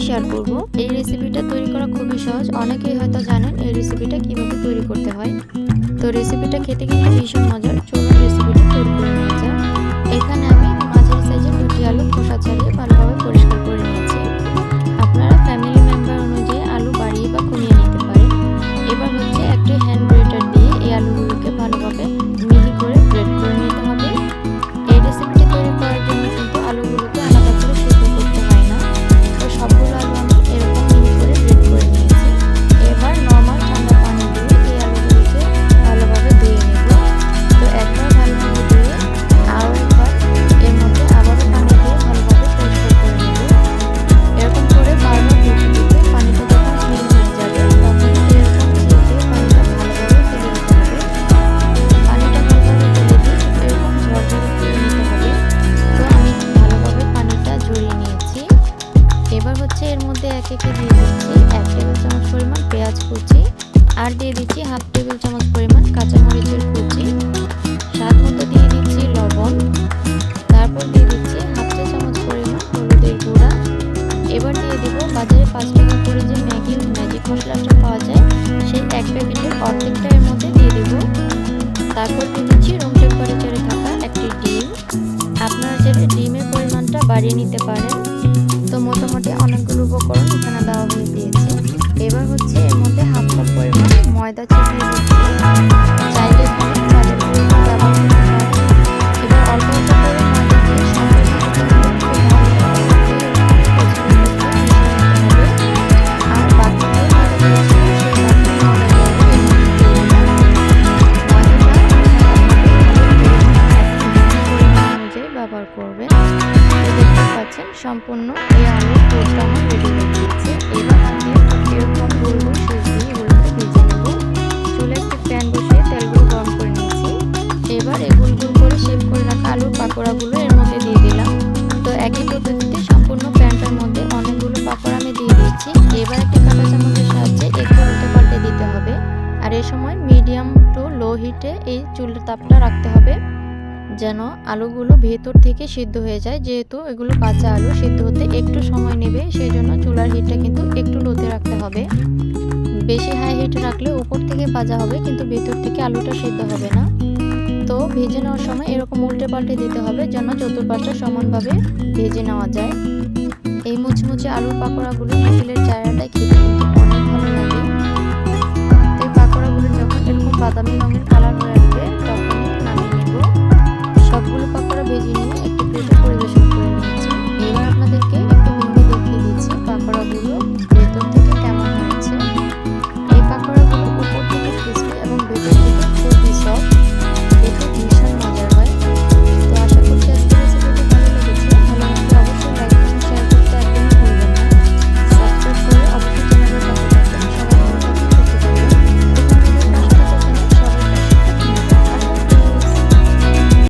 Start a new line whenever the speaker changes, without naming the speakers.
Share করব। এই রেসিপিটা তৈরি করা খুবই সহজ, অনেকেই হয়তো জানেন এই রেসিপিটা কিভাবে তৈরি করতে হয়। তো রেসিপিটা খেতে কিন্তু ভীষণ মজার। চলুন রেসিপিটা তৈরি করে নিয়ে যাক। এখানে আমি মাঝারি সাইজের 2টি আলু খোসা ছাড়িয়ে ভালোভাবে পরিষ্কার করে নিয়েছি। আপনারা ফ্যামিলি মেম্বার অনুযায়ী আলু বাড়িয়ে বা কমিয়ে নিতে পারেন। এবার হচ্ছে একটি হ্যান্ড গ্রেটার দিয়ে এই আলুগুলোকে ভালোভাবে মিহি করে গ্রেট করে নিতে হবে। এই রেসিপিটি তৈরি করার জন্য কিন্তু আলুগুলোকে আলাদা করে সিদ্ধ করতে হয় না। তো সবগুলো আলু আমি এরকম মিহি করে গ্রেট করে নিয়েছি। এবার নর্মাল ঠান্ডা পানি দিয়ে এই আলুগুলোকে ভালোভাবে ধুয়ে নেব। তো একবার ভালোভাবে ধুয়ে আরও একবার এর মধ্যে আবারও পানি দিয়ে ভালোভাবে পরিষ্কার করে নেব। এরকম করে বারবার ধুতে ধুতে পানিটা যখন ক্লিন হয়ে যাবে তখন এরকম ছেঁকে পানিটা ভালোভাবে ফেলে দিতে হবে। পানিটা ভালোভাবে ফেলে দিয়ে এরকম ঝরঝরে করে নিতে হবে। তো আমি ভালোভাবে পানিটা ঝরিয়ে নিয়েছি। এবার হচ্ছে এর মধ্যে একে একে দিয়ে দিচ্ছি 1 টেবিল চামচ পরিমাণ পেঁয়াজ কুচি, আর দিয়ে দিচ্ছি 1/2 টেবিল চামচ পরিমাণ কাঁচামরিচের কুচি, স্বাদ মতো দিয়ে দিচ্ছি লবণ, তারপর দিয়ে দিচ্ছি 1/2 চা চামচ পরিমাণ হলুদের গুঁড়া। এবার দিয়ে দেব বাজারে 5 টাকা করে যে ম্যাজিক মশলাটা পাওয়া যায় সেই 1 প্যাকেটের অর্ধেকটা এর মধ্যে দিয়ে দেব। তারপর দিয়ে দিচ্ছি রুম টেম্পারেচারে থাকা একটি ডিম। আপনারা চাইলে ডিমের পরিমাণটা বাড়িয়ে নিতে পারেন। তো মোটামুটি অনেকগুলো উপকরণ এখানে দেওয়া হয়ে গিয়েছে। এবার হচ্ছে এর মধ্যে 1/2 কাপ পরিমাণ ময়দা ছিটিয়ে দিচ্ছি। চাইলে এখানে চালের পরিমাণ ব্যবহার করতে পারেন। এবার অল্প অল্প করে ময়দা দিয়ে সম্পূর্ণ আর বাকি যে ময়দা দিয়েছিল সেই বাকি ময়দাগুলো এর মধ্যে দিয়ে দিলাম। পরিমাণ অনুযায়ী ব্যবহার করবেন। তো দেখতে পাচ্ছেন সম্পূর্ণ এই আলুর পুরটা আমার রেডি হয়ে গিয়েছে। এবার আমি এরকম গোল গোল শেপ দিয়ে এগুলোকে ভেজে নেব। চুলে একটি প্যান বসিয়ে তেলগুলো গরম করে নিয়েছি। এবার এই গোল গোল করে শেপ করে রাখা আলুর পাকোড়াগুলো এর মধ্যে দিয়ে দিলাম। তো একই পদ্ধতিতে সম্পূর্ণ প্যানটার মধ্যে অনেকগুলো পাকোড়া আমি দিয়ে দিয়েছি। এবার একটি কাঁটা চামচের সাহায্যে একটু উল্টে পাল্টে দিতে হবে। আর এই সময় মিডিয়াম টু লো হিটে এই চুলের তাপটা রাখতে হবে যেন আলুগুলো ভেতর থেকে সিদ্ধ হয়ে যায়। যেহেতু এগুলো কাঁচা আলু, সিদ্ধ হতে একটু সময় নেবে, সেই জন্য চুলার হিটটা কিন্তু একটু লোতে রাখতে হবে। বেশি হাই হিটে রাখলে উপর থেকে ভাজা হবে কিন্তু ভেতর থেকে আলুটা সিদ্ধ হবে না। তো ভেজে নেওয়ার সময় এরকম উল্টে পাল্টে দিতে হবে যেন চতুর্পাশটা সমানভাবে ভেজে নেওয়া যায়। এই মুচমুচে আলুর পাকোড়াগুলো বিকেলের চায়ের আড্ডায় খেতে কিন্তু